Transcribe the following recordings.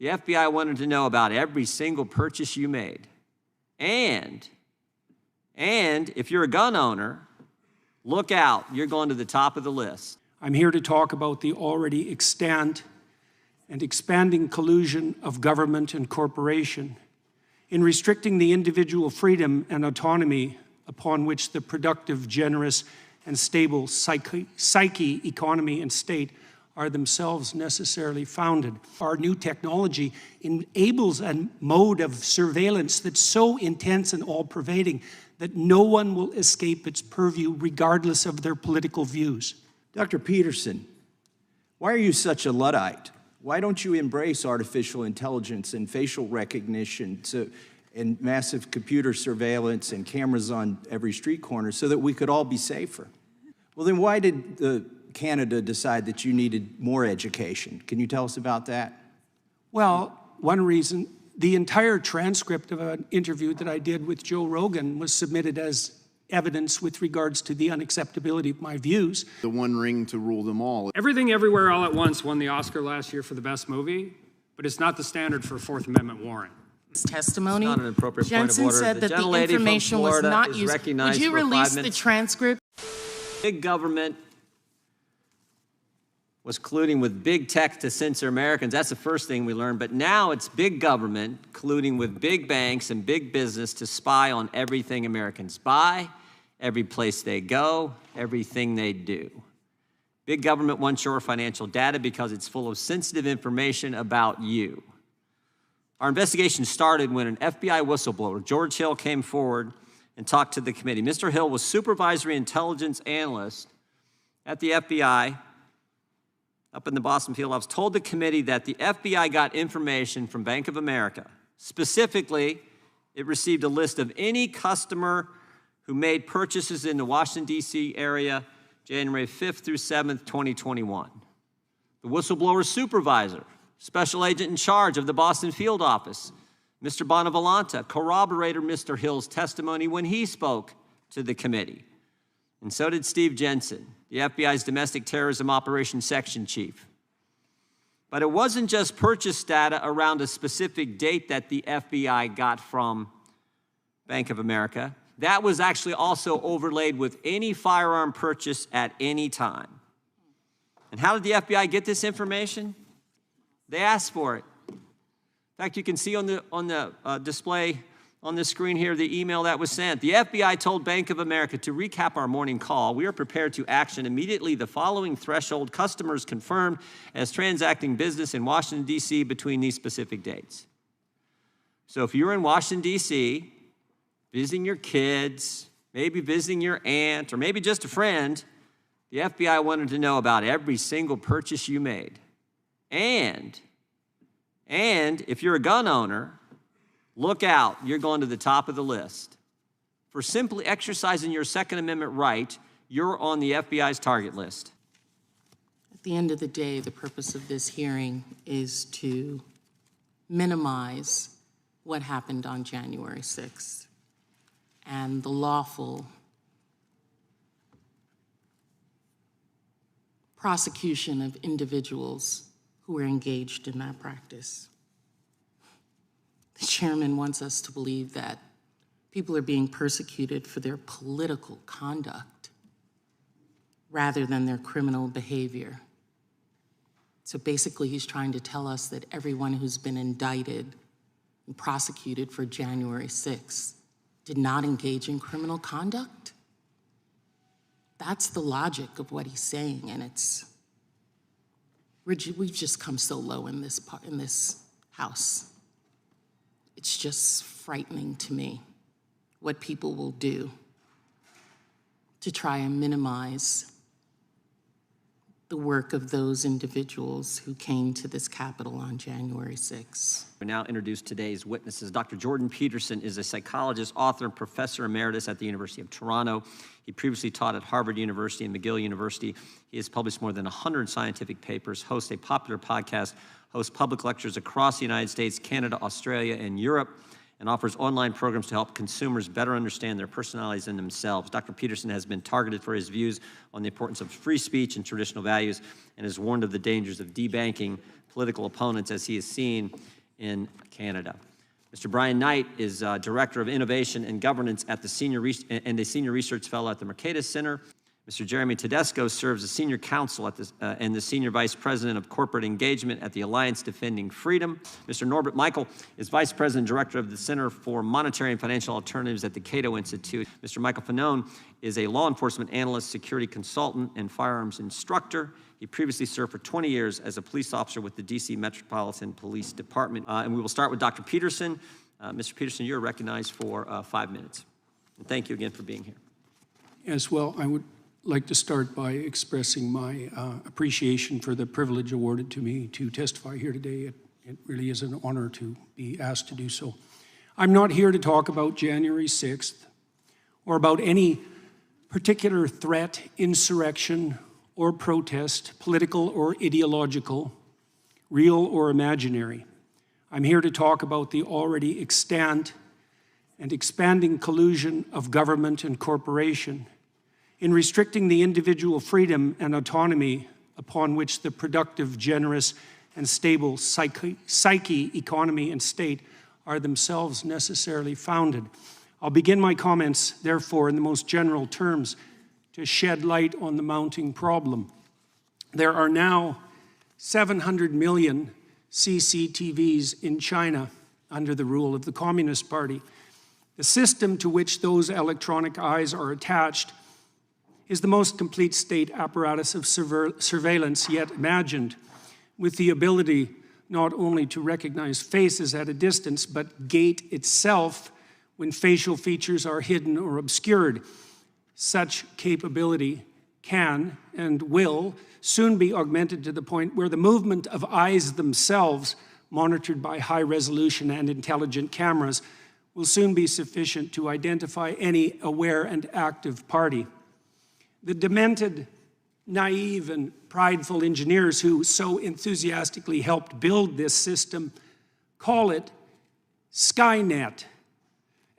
The FBI wanted to know about every single purchase you made. And if you're a gun owner, look out, you're going to the top of the list. I'm here to talk about the already extant and expanding collusion of government and corporation in restricting the individual freedom and autonomy upon which the productive, generous, and stable psyche, economy, and state are themselves necessarily founded. Our new technology enables a mode of surveillance that's so intense and all-pervading that no one will escape its purview regardless of their political views. Dr. Peterson, why are you such a Luddite? Why don't you embrace artificial intelligence and facial recognition and massive computer surveillance and cameras on every street corner so that we could all be safer? Well, then why did Canada decide that you needed more education? Can you tell us about that? Well, one reason, the entire transcript of an interview that I did with Joe Rogan was submitted as evidence with regards to the unacceptability of my views. The one ring to rule them all. Everything Everywhere All at Once won the Oscar last year for the best movie, but it's not the standard for a Fourth Amendment warrant. Testimony. It's not an appropriate Jensen point of order. said that the information was not used. Would you release the transcript? Big government was colluding with big tech to censor Americans. That's the first thing we learned. But now it's big government colluding with big banks and big business to spy on everything Americans buy, every place they go, everything they do. Big government wants your financial data because it's full of sensitive information about you. Our investigation started when an FBI whistleblower, George Hill, came forward and talked to the committee. Mr. Hill was supervisory intelligence analyst at the FBI up in the Boston field office, told the committee that the FBI got information from Bank of America. Specifically, it received a list of any customer who made purchases in the Washington, D.C. area January 5th through 7th, 2021. The whistleblower supervisor, special agent in charge of the Boston field office, Mr. Bonavolanta, corroborated Mr. Hill's testimony when he spoke to the committee. And so did Steve Jensen, the FBI's Domestic Terrorism Operations Section Chief. But it wasn't just purchase data around a specific date that the FBI got from Bank of America. That was actually also overlaid with any firearm purchase at any time. And how did the FBI get this information? They asked for it. In fact, you can see on the display on the screen here the email that was sent. The FBI told Bank of America, to recap our morning call, we are prepared to action immediately the following threshold: customers confirmed as transacting business in Washington, D.C. between these specific dates. So if you're in Washington, D.C., visiting your kids, maybe visiting your aunt, or maybe just a friend, the FBI wanted to know about every single purchase you made. And if you're a gun owner, look out, you're going to the top of the list. For simply exercising your Second Amendment right, you're on the FBI's target list. At the end of the day, the purpose of this hearing is to minimize what happened on January 6th and the lawful prosecution of individuals who were engaged in that practice. The chairman wants us to believe that people are being persecuted for their political conduct rather than their criminal behavior. So basically, he's trying to tell us that everyone who's been indicted and prosecuted for January 6th did not engage in criminal conduct. That's the logic of what he's saying, and we've just come so low in this house. It's just frightening to me what people will do to try and minimize the work of those individuals who came to this Capitol on January 6th. We now introduce today's witnesses. Dr. Jordan Peterson is a psychologist, author, and professor emeritus at the University of Toronto. He previously taught at Harvard University and McGill University. He has published more than 100 scientific papers, hosts a popular podcast, hosts public lectures across the United States, Canada, Australia, and Europe, and offers online programs to help consumers better understand their personalities and themselves. Dr. Peterson has been targeted for his views on the importance of free speech and traditional values and has warned of the dangers of debanking political opponents as he is seen in Canada. Mr. Brian Knight is Director of Innovation and Governance at the Senior Research Fellow at the Mercatus Center. Mr. Jeremy Tedesco serves as Senior Counsel at and the Senior Vice President of Corporate Engagement at the Alliance Defending Freedom. Mr. Norbert Michel is Vice President and Director of the Center for Monetary and Financial Alternatives at the Cato Institute. Mr. Michael Fanone is a law enforcement analyst, security consultant, and firearms instructor. He previously served for 20 years as a police officer with the D.C. Metropolitan Police Department. And we will start with Dr. Peterson. Mr. Peterson, you're recognized for 5 minutes. And thank you again for being here. As well, I would like to start by expressing my appreciation for the privilege awarded to me to testify here today. It really is an honor to be asked to do so. I'm not here to talk about January 6th or about any particular threat, insurrection, or protest, political or ideological, real or imaginary. I'm here to talk about the already extant and expanding collusion of government and corporation in restricting the individual freedom and autonomy upon which the productive, generous, and stable psyche, economy, and state are themselves necessarily founded. I'll begin my comments, therefore, in the most general terms to shed light on the mounting problem. There are now 700 million CCTVs in China under the rule of the Communist Party. The system to which those electronic eyes are attached is the most complete state apparatus of surveillance yet imagined, with the ability not only to recognize faces at a distance, but gait itself when facial features are hidden or obscured. Such capability can and will soon be augmented to the point where the movement of eyes themselves, monitored by high-resolution and intelligent cameras, will soon be sufficient to identify any aware and active party. The demented, naive, and prideful engineers who so enthusiastically helped build this system call it Skynet,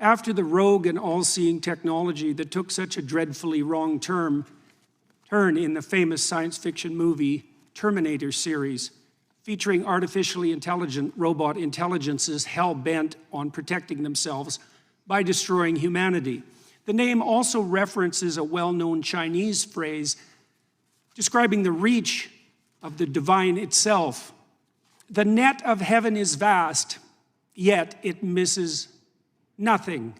after the rogue and all-seeing technology that took such a dreadfully wrong turn in the famous science fiction movie Terminator series, featuring artificially intelligent robot intelligences hell-bent on protecting themselves by destroying humanity. The name also references a well-known Chinese phrase describing the reach of the divine itself. The net of heaven is vast, yet it misses nothing,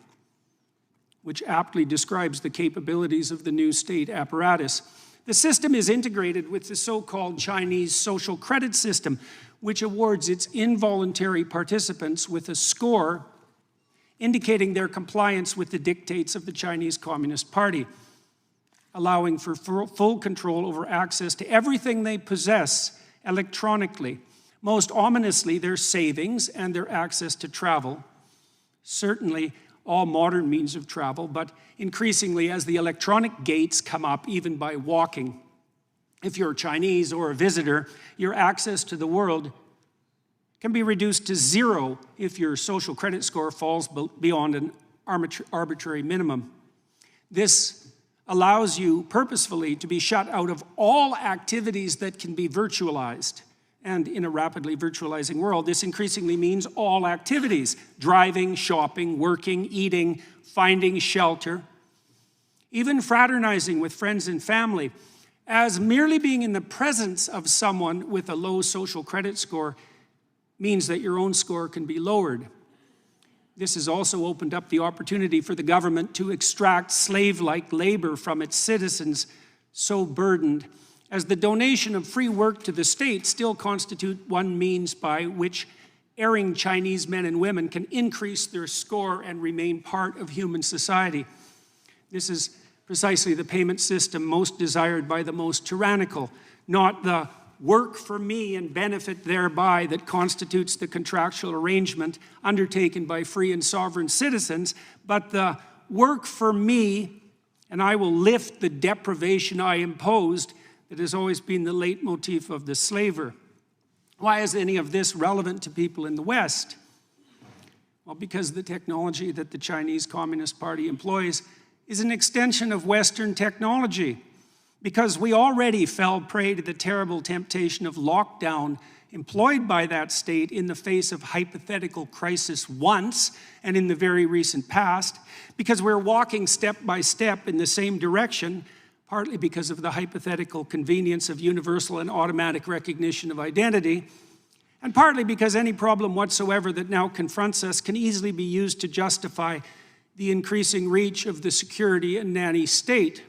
which aptly describes the capabilities of the new state apparatus. The system is integrated with the so-called Chinese social credit system, which awards its involuntary participants with a score indicating their compliance with the dictates of the Chinese Communist Party, allowing for full control over access to everything they possess electronically. Most ominously, their savings and their access to travel. Certainly, all modern means of travel, but increasingly as the electronic gates come up, even by walking. If you're Chinese or a visitor, your access to the world can be reduced to zero if your social credit score falls beyond an arbitrary minimum. This allows you purposefully to be shut out of all activities that can be virtualized. And in a rapidly virtualizing world, this increasingly means all activities: driving, shopping, working, eating, finding shelter, even fraternizing with friends and family, as merely being in the presence of someone with a low social credit score means that your own score can be lowered. This has also opened up the opportunity for the government to extract slave-like labor from its citizens, so burdened, as the donation of free work to the state still constitute one means by which erring Chinese men and women can increase their score and remain part of human society. This is precisely the payment system most desired by the most tyrannical, not the work for me and benefit thereby that constitutes the contractual arrangement undertaken by free and sovereign citizens, but the work for me and I will lift the deprivation I imposed that has always been the leitmotif of the slaver. Why is any of this relevant to people in the West? Well, because the technology that the Chinese Communist Party employs is an extension of Western technology. Because we already fell prey to the terrible temptation of lockdown employed by that state in the face of hypothetical crisis once and in the very recent past, because we're walking step by step in the same direction, partly because of the hypothetical convenience of universal and automatic recognition of identity, and partly because any problem whatsoever that now confronts us can easily be used to justify the increasing reach of the security and nanny state.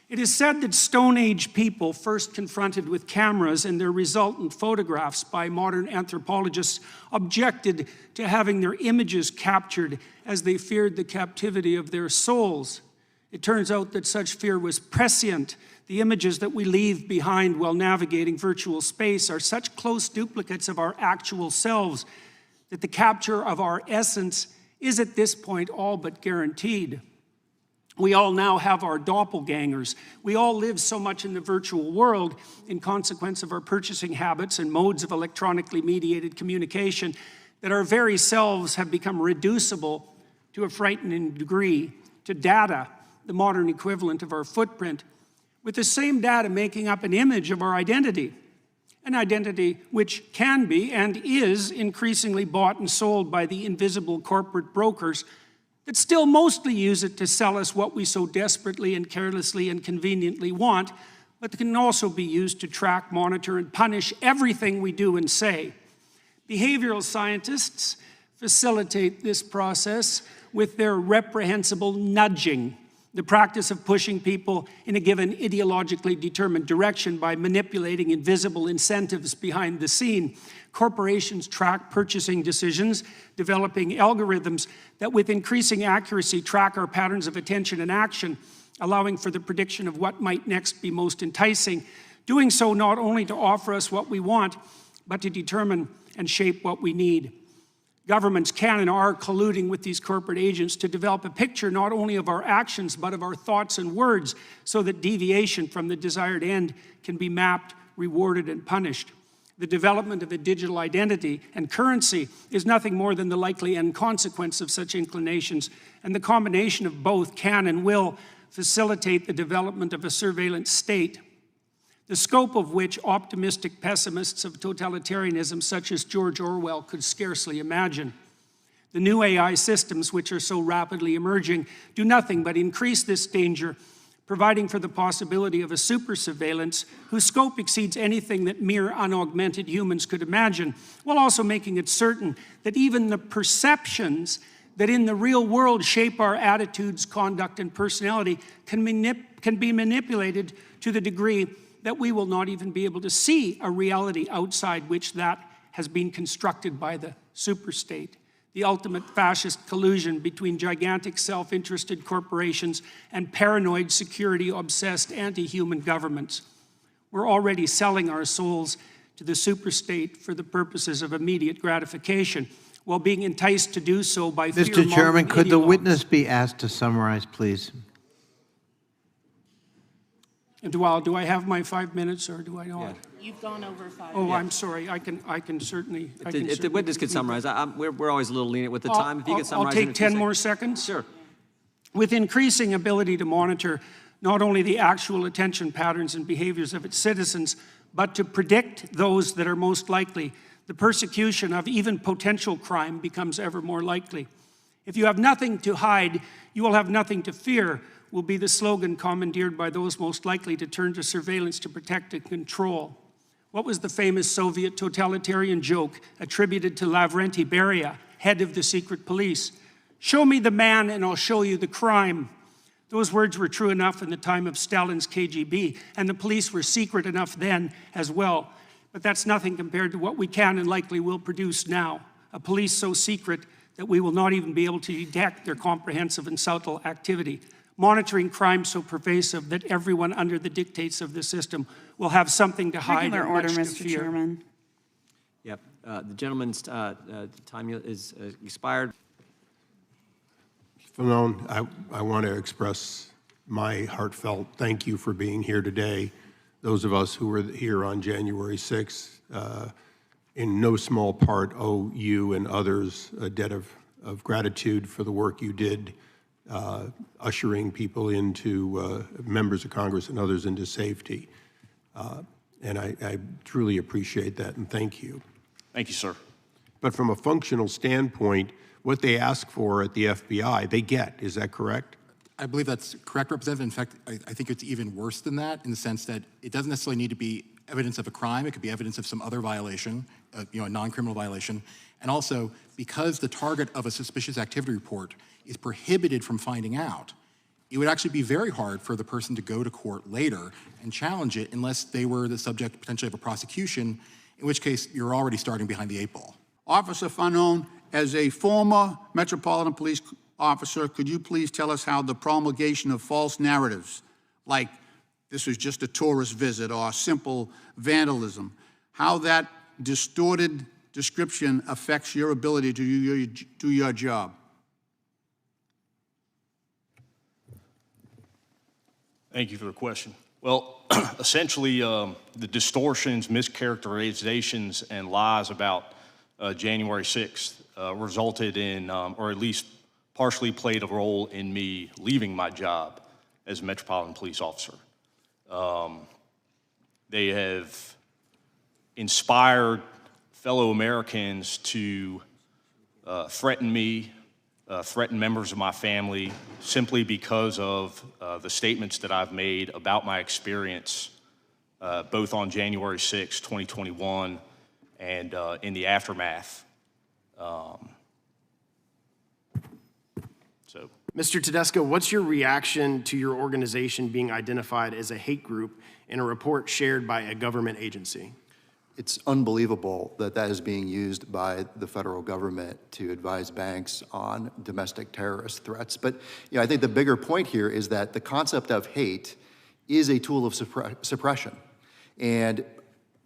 It is said that Stone Age people, first confronted with cameras and their resultant photographs by modern anthropologists, objected to having their images captured as they feared the captivity of their souls. It turns out that such fear was prescient. The images that we leave behind while navigating virtual space are such close duplicates of our actual selves that the capture of our essence is at this point all but guaranteed. We all now have our doppelgangers. We all live so much in the virtual world in consequence of our purchasing habits and modes of electronically mediated communication that our very selves have become reducible to a frightening degree to data, the modern equivalent of our footprint, with the same data making up an image of our identity, an identity which can be and is increasingly bought and sold by the invisible corporate brokers that still mostly use it to sell us what we so desperately and carelessly and conveniently want, but that can also be used to track, monitor, and punish everything we do and say. Behavioral scientists facilitate this process with their reprehensible nudging, the practice of pushing people in a given ideologically determined direction by manipulating invisible incentives behind the scene. Corporations track purchasing decisions, developing algorithms that with increasing accuracy track our patterns of attention and action, allowing for the prediction of what might next be most enticing, doing so not only to offer us what we want, but to determine and shape what we need. Governments can and are colluding with these corporate agents to develop a picture not only of our actions, but of our thoughts and words, so that deviation from the desired end can be mapped, rewarded, and punished. The development of a digital identity and currency is nothing more than the likely end consequence of such inclinations, and the combination of both can and will facilitate the development of a surveillance state, the scope of which optimistic pessimists of totalitarianism such as George Orwell could scarcely imagine. The new AI systems, which are so rapidly emerging, do nothing but increase this danger, providing for the possibility of a super surveillance whose scope exceeds anything that mere unaugmented humans could imagine, while also making it certain that even the perceptions that in the real world shape our attitudes, conduct, and personality can be manipulated to the degree that we will not even be able to see a reality outside which that has been constructed by the superstate. The ultimate fascist collusion between gigantic self-interested corporations and paranoid security-obsessed anti-human governments. We're already selling our souls to the superstate for the purposes of immediate gratification, while being enticed to do so by Mr. Chairman, could the witness be asked to summarize, please? And do I have my 5 minutes or do I not? Yeah. You've gone over 5 Oh, minutes. I'm sorry. I can certainly. If the witness could summarize, we're always a little lenient with the time. If you could summarize I'll in take a few 10 more seconds. seconds. Sure. With increasing ability to monitor not only the actual attention patterns and behaviors of its citizens, but to predict those that are most likely, the persecution of even potential crime becomes ever more likely. If you have nothing to hide, you will have nothing to fear, will be the slogan commandeered by those most likely to turn to surveillance to protect and control. What was the famous Soviet totalitarian joke attributed to Lavrenti Beria, head of the secret police? Show me the man and I'll show you the crime. Those words were true enough in the time of Stalin's KGB, and the police were secret enough then as well. But that's nothing compared to what we can and likely will produce now. A police so secret that we will not even be able to detect their comprehensive and subtle activity. Monitoring crime so pervasive that everyone under the dictates of the system will have something to hide Regular and order, much to Mr. fear. Chairman. Yep. The gentleman's time is expired. Famone, I want to express my heartfelt thank you for being here today. Those of us who were here on January 6th in no small part, owe you and others a debt of gratitude for the work you did ushering people into, members of Congress and others into safety. And I truly appreciate that, and thank you. Thank you, sir. But from a functional standpoint, what they ask for at the FBI, they get. Is that correct? I believe that's correct, Representative. In fact, I think it's even worse than that in the sense that it doesn't necessarily need to be evidence of a crime. It could be evidence of some other violation, a non-criminal violation. And also, because the target of a suspicious activity report is prohibited from finding out, it would actually be very hard for the person to go to court later and challenge it unless they were the subject potentially of a prosecution, in which case you're already starting behind the 8 ball. Officer Fanon, as a former Metropolitan Police officer, could you please tell us how the promulgation of false narratives, like this was just a tourist visit or simple vandalism, how that distorted description affects your ability to do your job? Thank you for the question. Well, essentially, the distortions, mischaracterizations, and lies about January 6th resulted in, or at least partially played a role in me leaving my job as a Metropolitan Police officer. They have inspired fellow Americans to threaten me, threaten members of my family, simply because of the statements that I've made about my experience, both on January 6, 2021, and in the aftermath. Mr. Tedesco, what's your reaction to your organization being identified as a hate group in a report shared by a government agency? It's unbelievable that that is being used by the federal government to advise banks on domestic terrorist threats. But I think the bigger point here is that the concept of hate is a tool of suppression. And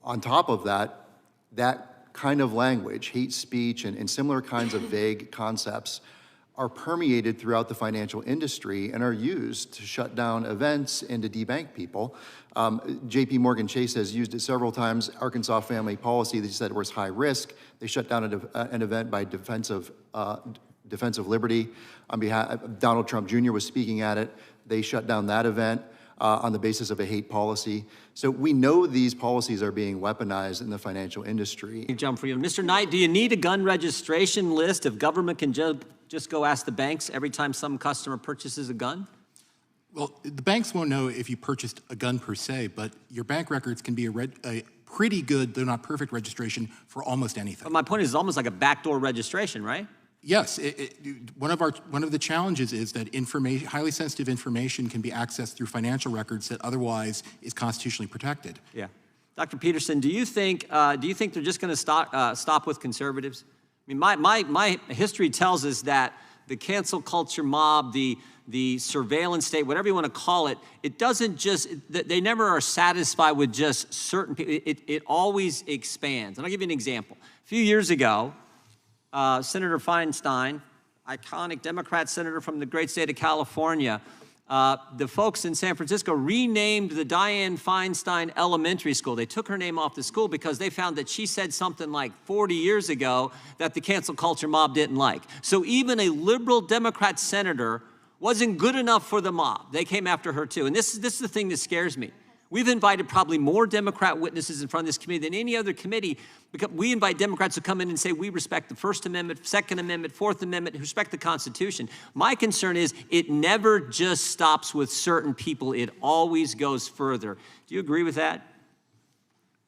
on top of that, that kind of language, hate speech and similar kinds of vague concepts, are permeated throughout the financial industry and are used to shut down events and to debank people. JP Morgan Chase has used it several times. Arkansas Family Policy, they said it was high risk. They shut down an event by Defense of Liberty. On behalf, Donald Trump Jr. was speaking at it. They shut down that event on the basis of a hate policy. So we know these policies are being weaponized in the financial industry. Jump for you. Mr. Knight, do you need a gun registration list if government can just go ask the banks every time some customer purchases a gun? Well, the banks won't know if you purchased a gun per se, but your bank records can be a pretty good, though not perfect, registration for almost anything. But my point is, it's almost like a backdoor registration, right? Yes, one of the challenges is that highly sensitive information can be accessed through financial records that otherwise is constitutionally protected. Yeah, Dr. Peterson, do you think they're just going to stop with conservatives? I mean, my history tells us that the cancel culture mob, the surveillance state, whatever you want to call it, it doesn't just, they never are satisfied with just certain people. It always expands. And I'll give you an example. A few years ago, Senator Feinstein, iconic Democrat senator from the great state of California, the folks in San Francisco renamed the Dianne Feinstein Elementary School. They took her name off the school because they found that she said something like 40 years ago that the cancel culture mob didn't like. So even a liberal Democrat senator wasn't good enough for the mob. They came after her too. And this is the thing that scares me. We've invited probably more Democrat witnesses in front of this committee than any other committee, because we invite Democrats to come in and say, we respect the First Amendment, Second Amendment, Fourth Amendment, respect the Constitution. My concern is it never just stops with certain people. It always goes further. Do you agree with that?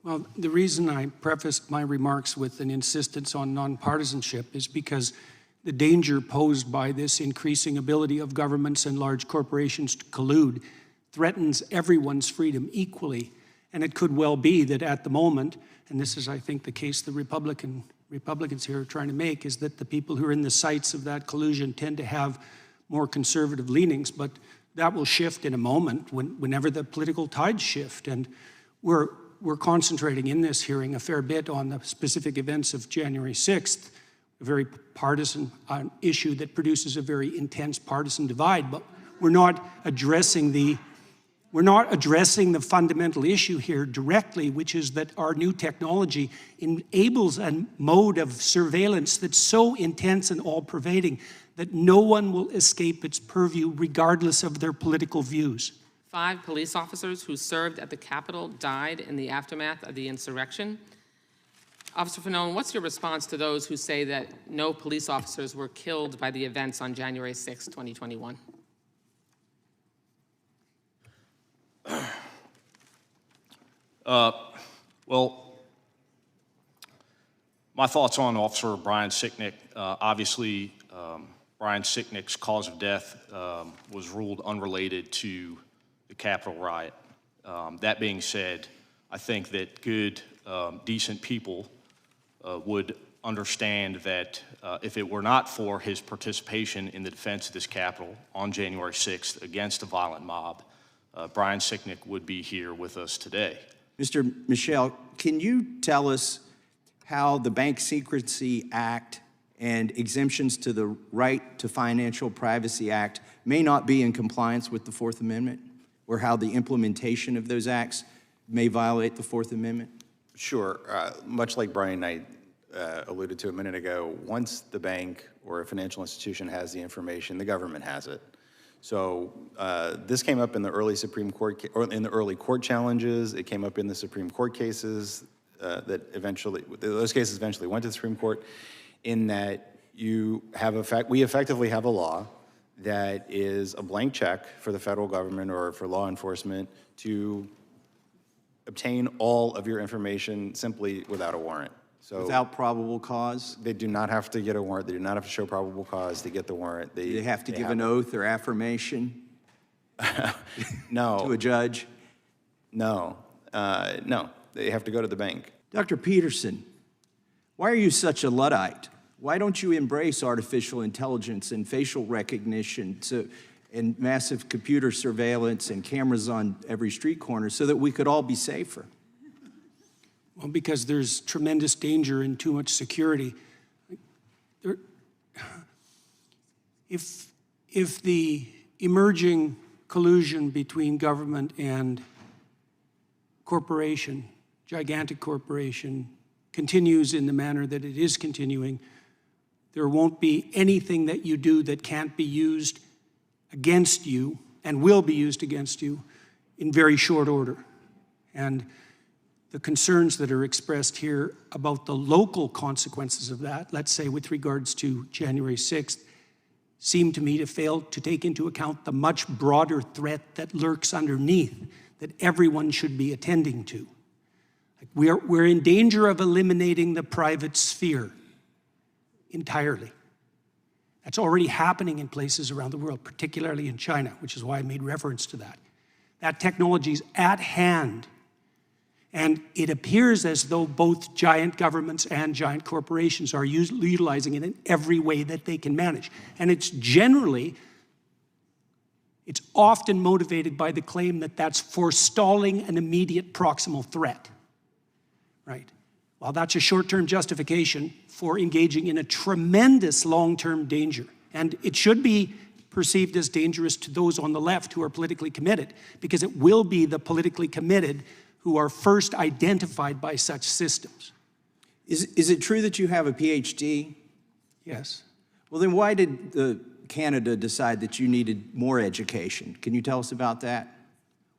Well, the reason I prefaced my remarks with an insistence on nonpartisanship is because the danger posed by this increasing ability of governments and large corporations to collude threatens everyone's freedom equally. And it could well be that at the moment, and this is, I think, the case the Republicans here are trying to make, is that the people who are in the sights of that collusion tend to have more conservative leanings, but that will shift in a moment whenever the political tides shift. And we're concentrating in this hearing a fair bit on the specific events of January 6th, a very partisan issue that produces a very intense partisan divide, but we're not addressing the We're not addressing the fundamental issue here directly, which is that our new technology enables a mode of surveillance that's so intense and all-pervading that no one will escape its purview regardless of their political views. 5 police officers who served at the Capitol died in the aftermath of the insurrection. Officer Fanone, what's your response to those who say that no police officers were killed by the events on January 6, 2021? Well, my thoughts on Officer Brian Sicknick. Obviously, Brian Sicknick's cause of death was ruled unrelated to the Capitol riot. That being said, I think that good, decent people would understand that if it were not for his participation in the defense of this Capitol on January 6th against a violent mob, Brian Sicknick would be here with us today. Mr. Michel, can you tell us how the Bank Secrecy Act and exemptions to the Right to Financial Privacy Act may not be in compliance with the Fourth Amendment, or how the implementation of those acts may violate the Fourth Amendment? Sure. Much like Brian and I alluded to a minute ago, once the bank or a financial institution has the information, the government has it. So this came up in the early Supreme Court, or in the early court challenges. It came up in the Supreme Court cases that eventually, those cases eventually went to the Supreme Court, in that we effectively have a law that is a blank check for the federal government or for law enforcement to obtain all of your information simply without a warrant. So without probable cause? They do not have to get a warrant. They do not have to show probable cause to get the warrant. Do they have to give an oath or affirmation? No. To a judge? No. No. They have to go to the bank. Dr. Peterson, why are you such a Luddite? Why don't you embrace artificial intelligence and facial recognition and massive computer surveillance and cameras on every street corner so that we could all be safer? Well, because there's tremendous danger and too much security. If the emerging collusion between government and corporation, gigantic corporation, continues in the manner that it is continuing, there won't be anything that you do that can't be used against you and will be used against you in very short order. And the concerns that are expressed here about the local consequences of that, let's say with regards to January 6th, seem to me to fail to take into account the much broader threat that lurks underneath that everyone should be attending to. We're in danger of eliminating the private sphere entirely. That's already happening in places around the world, particularly in China, which is why I made reference to that. That technology is at hand. And it appears as though both giant governments and giant corporations are utilizing it in every way that they can manage. And it's often motivated by the claim that that's forestalling an immediate proximal threat, right? Well, that's a short-term justification for engaging in a tremendous long-term danger. And it should be perceived as dangerous to those on the left who are politically committed, because it will be the politically committed who are first identified by such systems. Is it true that you have a PhD? Yes. Well, then why did Canada decide that you needed more education? Can you tell us about that?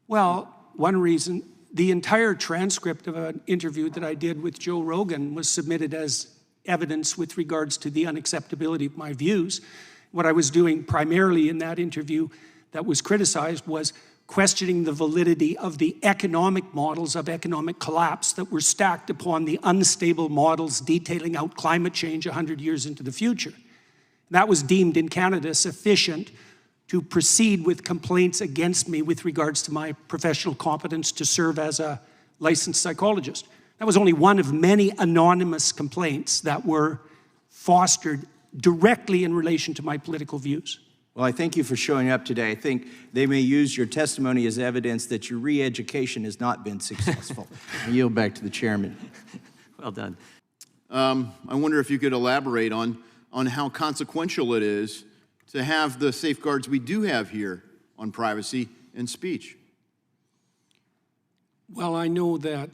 Well, one reason, the entire transcript of an interview that I did with Joe Rogan was submitted as evidence with regards to the unacceptability of my views. What I was doing primarily in that interview that was criticized was questioning the validity of the economic models of economic collapse that were stacked upon the unstable models detailing out climate change 100 years into the future. That was deemed in Canada sufficient to proceed with complaints against me with regards to my professional competence to serve as a licensed psychologist. That was only one of many anonymous complaints that were fostered directly in relation to my political views. Well, I thank you for showing up today. I think they may use your testimony as evidence that your re-education has not been successful. I yield back to the chairman. Well done. I wonder if you could elaborate on how consequential it is to have the safeguards we do have here on privacy and speech. Well, I know that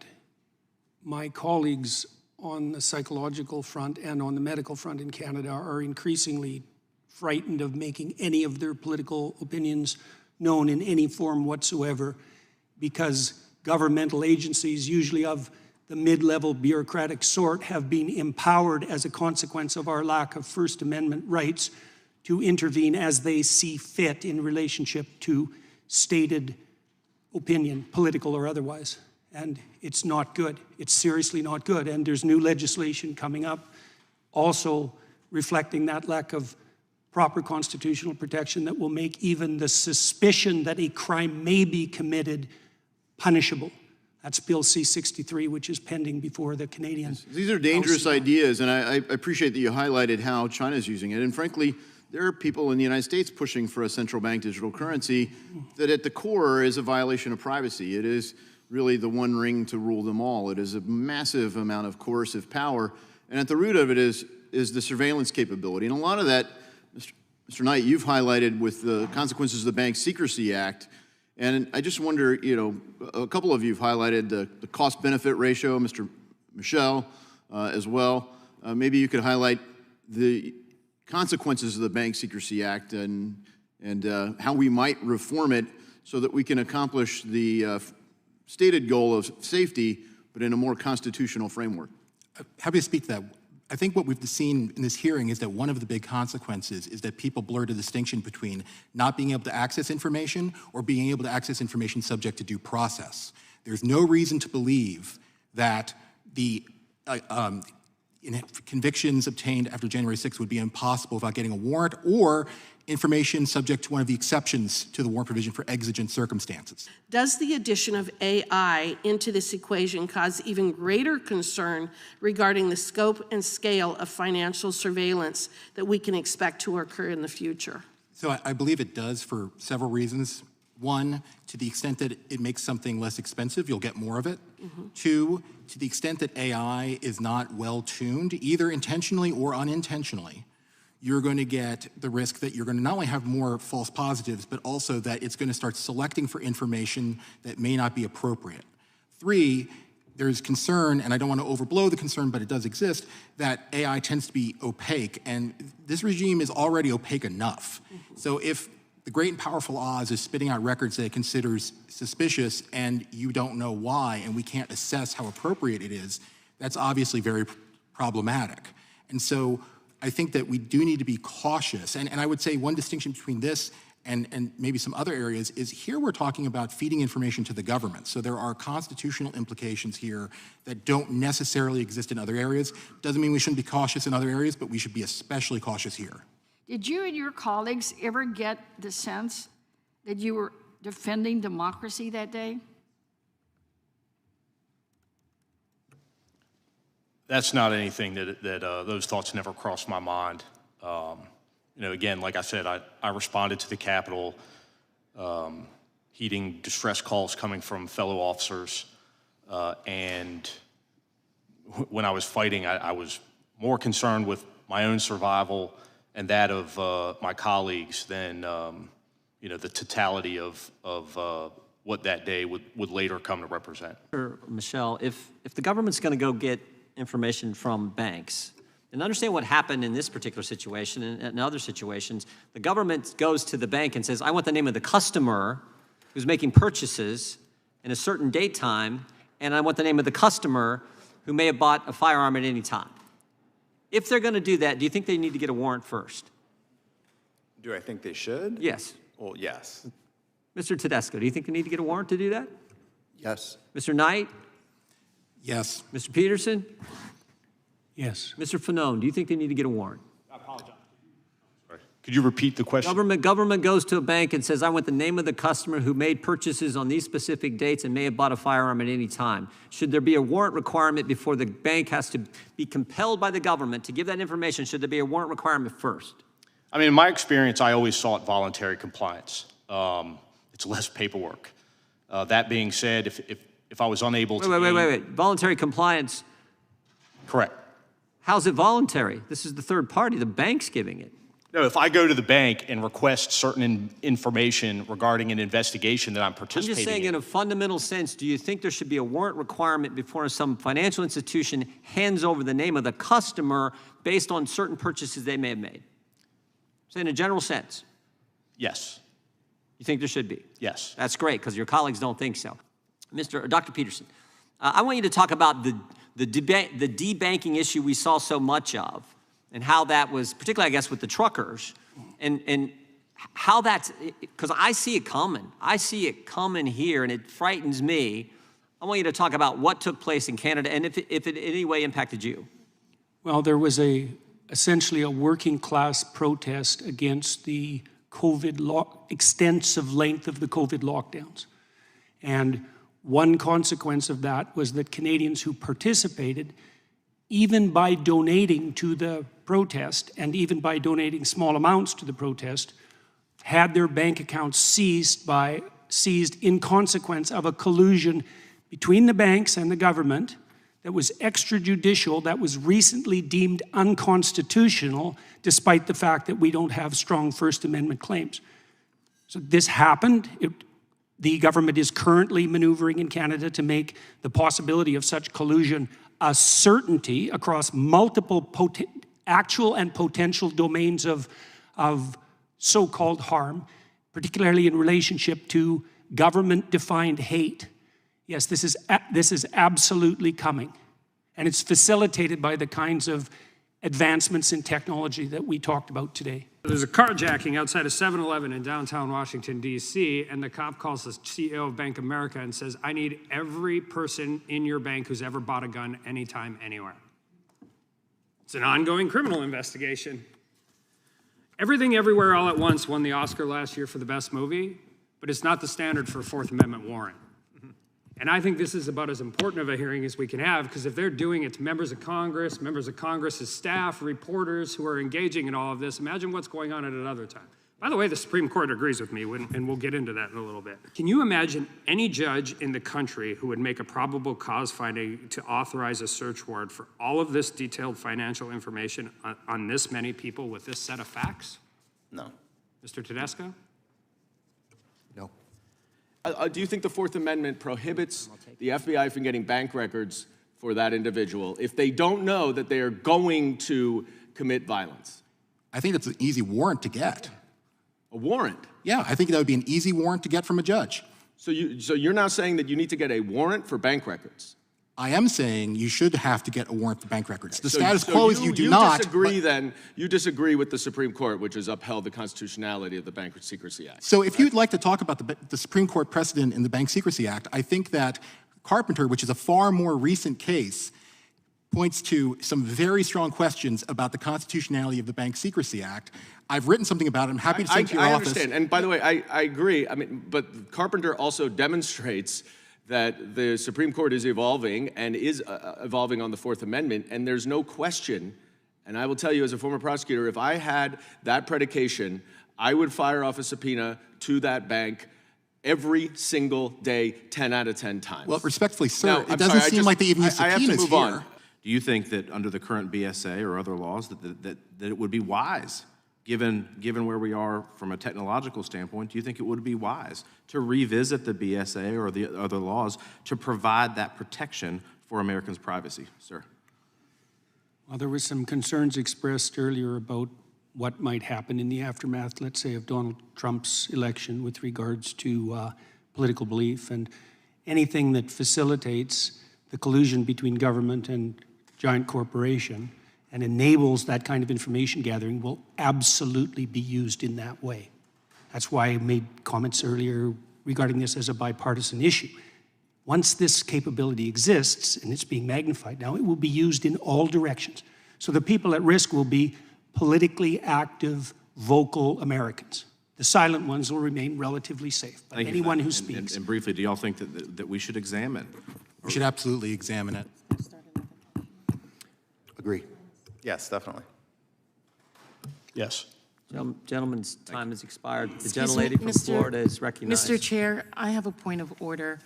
my colleagues on the psychological front and on the medical front in Canada are increasingly frightened of making any of their political opinions known in any form whatsoever, because governmental agencies, usually of the mid-level bureaucratic sort, have been empowered as a consequence of our lack of First Amendment rights to intervene as they see fit in relationship to stated opinion, political or otherwise. And it's not good. It's seriously not good. And there's new legislation coming up also reflecting that lack of proper constitutional protection that will make even the suspicion that a crime may be committed punishable. That's Bill C-63, which is pending before the Canadian These are dangerous House. ideas, and I appreciate that you highlighted how China's using it. And frankly, there are people in the United States pushing for a central bank digital currency that at the core is a violation of privacy. It is really the one ring to rule them all. It is a massive amount of coercive power, and at the root of it is the surveillance capability. And a lot of that, Mr. Knight, you've highlighted with the consequences of the Bank Secrecy Act. And I just wonder, you know, a couple of you have highlighted the cost-benefit ratio, Mr. Michel as well. Maybe you could highlight the consequences of the Bank Secrecy Act and how we might reform it so that we can accomplish the stated goal of safety, but in a more constitutional framework. Happy to speak to that. I think what we've seen in this hearing is that one of the big consequences is that people blur the distinction between not being able to access information or being able to access information subject to due process. There's no reason to believe that the convictions obtained after January 6th would be impossible without getting a warrant, or information subject to one of the exceptions to the warrant provision for exigent circumstances. Does the addition of AI into this equation cause even greater concern regarding the scope and scale of financial surveillance that we can expect to occur in the future? So I believe it does for several reasons. One, to the extent that it makes something less expensive, you'll get more of it. Two, to the extent that AI is not well tuned, either intentionally or unintentionally, you're going to get the risk that you're going to not only have more false positives, but also that it's going to start selecting for information that may not be appropriate. Three, there's concern, and I don't want to overblow the concern, but it does exist, that AI tends to be opaque, and this regime is already opaque enough. So if the great and powerful Oz is spitting out records that it considers suspicious and you don't know why, and we can't assess how appropriate it is, that's obviously very problematic. And so I think that we do need to be cautious. And I would say one distinction between this and maybe some other areas is here we're talking about feeding information to the government. So there are constitutional implications here that don't necessarily exist in other areas. Doesn't mean we shouldn't be cautious in other areas, but we should be especially cautious here. Did you and your colleagues ever get the sense that you were defending democracy that day? That's not anything that those thoughts never crossed my mind. You know, again, like I said, I responded to the Capitol, heeding distress calls coming from fellow officers, and when I was fighting, I was more concerned with my own survival and that of my colleagues than you know, the totality of what that day would later come to represent. Michel, if the government's going to go get information from banks, and understand what happened in this particular situation and in other situations, the government goes to the bank and says, I want the name of the customer who's making purchases in a certain date time, and I want the name of the customer who may have bought a firearm at any time. If they're going to do that, do you think they need to get a warrant first? Do I think they should? Yes. Well, yes. Mr. Tedesco, do you think they need to get a warrant to do that? Yes. Mr. Knight? Yes. Mr. Peterson? Yes. Mr. Fanone, do you think they need to get a warrant? I apologize. Sorry. Could you repeat the question? Government goes to a bank and says, I want the name of the customer who made purchases on these specific dates and may have bought a firearm at any time. Should there be a warrant requirement before the bank has to be compelled by the government to give that information? Should there be a warrant requirement first? I mean, in my experience, I always sought voluntary compliance. It's less paperwork. That being said, if I was unable to... Wait. Voluntary compliance? Correct. How's it voluntary? This is the third party. The bank's giving it. No, if I go to the bank and request certain information regarding an investigation that I'm I'm participating just saying, in a fundamental sense, do you think there should be a warrant requirement before some financial institution hands over the name of the customer based on certain purchases they may have made? So in a general sense. Yes. You think there should be? Yes. That's great, because your colleagues don't think so. Dr. Peterson, I want you to talk about the debanking issue we saw so much of, and how that was, particularly, I guess, with the truckers, and how that's, because I see it coming. I see it coming here, and it frightens me. I want you to talk about what took place in Canada, and if it in any way impacted you. Well, there was essentially a working class protest against the extensive length of the COVID lockdowns. And one consequence of that was that Canadians who participated, even by donating to the protest and even by donating small amounts to the protest, had their bank accounts seized in consequence of a collusion between the banks and the government that was extrajudicial, that was recently deemed unconstitutional, despite the fact that we don't have strong First Amendment claims. So this happened. The government is currently maneuvering in Canada to make the possibility of such collusion a certainty across multiple actual and potential domains of so-called harm, particularly in relationship to government-defined hate. Yes, this is absolutely coming, and it's facilitated by the kinds of advancements in technology that we talked about today. There's a carjacking outside of 7-Eleven in downtown Washington, D.C., and the cop calls the CEO of Bank of America and says, I need every person in your bank who's ever bought a gun anytime, anywhere. It's an ongoing criminal investigation. Everything Everywhere All at Once won the Oscar last year for the best movie, but it's not the standard for a Fourth Amendment warrant. And I think this is about as important of a hearing as we can have, because if they're doing it to members of Congress's staff, reporters who are engaging in all of this, imagine what's going on at another time. By the way, the Supreme Court agrees with me, and we'll get into that in a little bit. Can you imagine any judge in the country who would make a probable cause finding to authorize a search warrant for all of this detailed financial information on this many people with this set of facts? No. Mr. Tedesco? No. Do you think the Fourth Amendment prohibits the FBI from getting bank records for that individual if they don't know that they are going to commit violence? I think it's an easy warrant to get. A warrant? Yeah, I think that would be an easy warrant to get from a judge. So you're now saying that you need to get a warrant for bank records? I am saying you should have to get a warrant for bank records. The status quo is you do not. You disagree with the Supreme Court, which has upheld the constitutionality of the Bank Secrecy Act. So if you'd like to talk about the Supreme Court precedent in the Bank Secrecy Act, I think that Carpenter, which is a far more recent case, points to some very strong questions about the constitutionality of the Bank Secrecy Act. I've written something about it. I'm happy to send to your office. I understand. And by the way, I agree. I mean, but Carpenter also demonstrates that the Supreme Court is evolving and is evolving on the Fourth Amendment, and there's no question, and I will tell you as a former prosecutor, if I had that predication, I would fire off a subpoena to that bank every single day, 10 out of 10 times. Well, respectfully, sir, it doesn't seem like they even use subpoenas I have to move here. on. Do you think that under the current BSA or other laws that it would be wise, given where we are from a technological standpoint, do you think it would be wise to revisit the BSA or the other laws to provide that protection for Americans' privacy, sir? Well, there were some concerns expressed earlier about what might happen in the aftermath, let's say, of Donald Trump's election with regards to political belief, and anything that facilitates the collusion between government and giant corporation and enables that kind of information gathering will absolutely be used in that way. That's why I made comments earlier regarding this as a bipartisan issue. Once this capability exists, and it's being magnified now, it will be used in all directions. So the people at risk will be politically active, vocal Americans. The silent ones will remain relatively safe, but anyone who speaks. And briefly, do y'all think that we should examine? We should absolutely examine it. Agree. Yes, definitely. Yes. Gentleman's time has expired. The Excuse gentlelady me, from Florida is recognized. Mr. Chair, I have a point of order.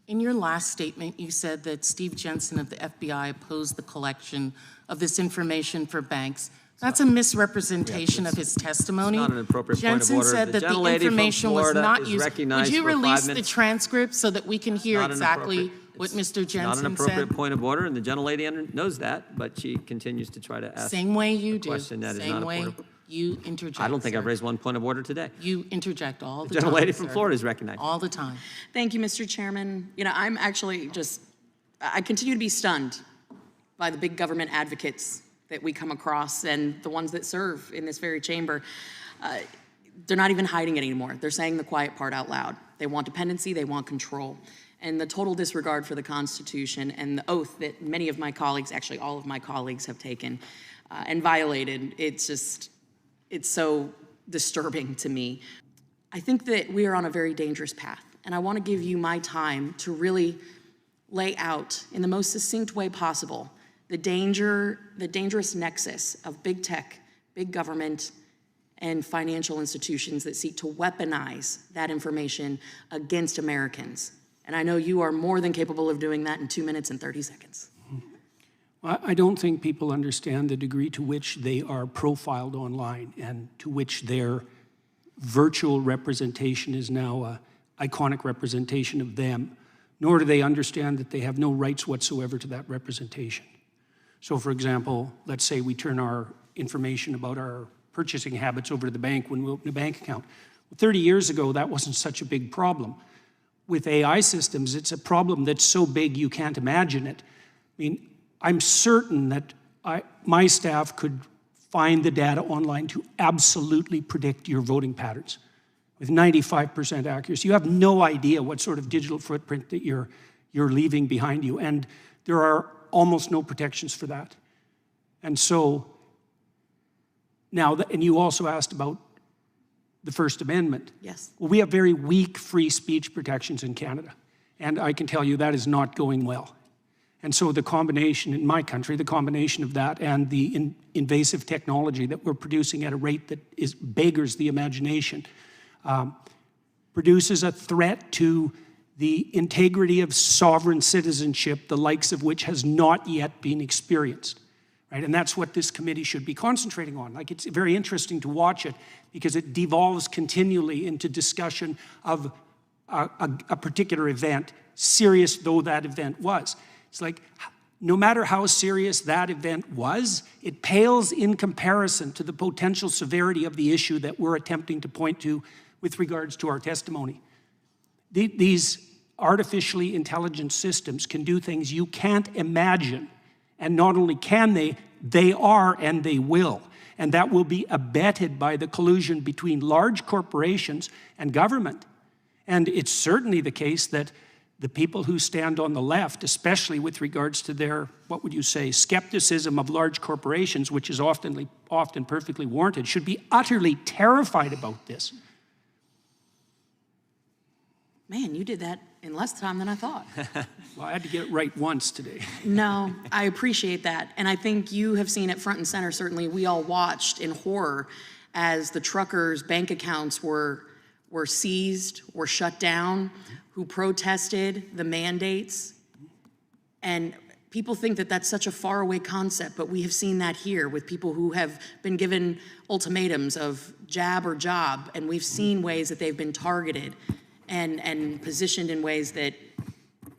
In your last statement, you said that Steve Jensen of the FBI opposed the collection of this information for banks, That's a misrepresentation of his testimony. It's not an appropriate point of Jensen order. said The that the gentlelady from information was Florida not is used. recognized Would you for 5 release the minutes. transcript so that we can hear Not an exactly appropriate- what Mr. Not Jensen an appropriate said? point of order, and the gentlelady knows that, but she continues to try to ask Same way you a do. question that is Same not a way point of- you interject. I don't think sir. I've raised one point of order today. You interject all the The time. gentlelady from sir. Florida is recognized. All the time. Thank you, Mr. Chairman. You know, I'm actually I continue to be stunned by the big government advocates that we come across and the ones that serve in this very chamber. They're not even hiding it anymore. They're saying the quiet part out loud. They want dependency, they want control. And the total disregard for the Constitution and the oath that many of my colleagues, actually all of my colleagues, have taken and violated, it's so disturbing to me. I think that we are on a very dangerous path, and I want to give you my time to really lay out in the most succinct way possible the dangerous nexus of big tech, big government, and financial institutions that seek to weaponize that information against Americans. And I know you are more than capable of doing that in 2 minutes and 30 seconds. I don't think people understand the degree to which they are profiled online and to which their virtual representation is now an iconic representation of them, nor do they understand that they have no rights whatsoever to that representation. So for example, let's say we turn our information about our purchasing habits over to the bank when we open a bank account. Well, 30 years ago, that wasn't such a big problem. With AI systems, it's a problem that's so big you can't imagine it. I mean, I'm certain that my staff could find the data online to absolutely predict your voting patterns with 95% accuracy. You have no idea what sort of digital footprint that you're leaving behind you, and there are almost no protections for that. And so now, and you also asked about the First Amendment. Yes. Well, we have very weak free speech protections in Canada, and I can tell you that is not going well. And so the combination, in my country, the combination of that and the invasive technology that we're producing at a rate that beggars the imagination, produces a threat to the integrity of sovereign citizenship, the likes of which has not yet been experienced. Right? And that's what this committee should be concentrating on. Like, it's very interesting to watch it because it devolves continually into discussion of a particular event, serious though that event was. It's like, no matter how serious that event was, it pales in comparison to the potential severity of the issue that we're attempting to point to with regards to our testimony. These artificially intelligent systems can do things you can't imagine. And not only can they are and they will. And that will be abetted by the collusion between large corporations and government. And it's certainly the case that the people who stand on the left, especially with regards to their, what would you say, skepticism of large corporations, which is often perfectly warranted, should be utterly terrified about this. Man, you did that in less time than I thought. Well, I had to get it right once today. No, I appreciate that. And I think you have seen it front and center. Certainly, we all watched in horror as the truckers' bank accounts were seized, were shut down, who protested the mandates. And people think that that's such a faraway concept, but we have seen that here with people who have been given ultimatums of jab or job, and we've seen ways that they've been targeted and positioned in ways that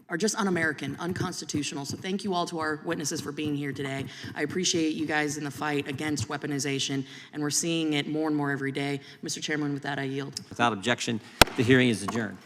are just un-American, unconstitutional. So thank you all to our witnesses for being here today. I appreciate you guys in the fight against weaponization, and we're seeing it more and more every day. Mr. Chairman, with that, I yield. Without objection, the hearing is adjourned.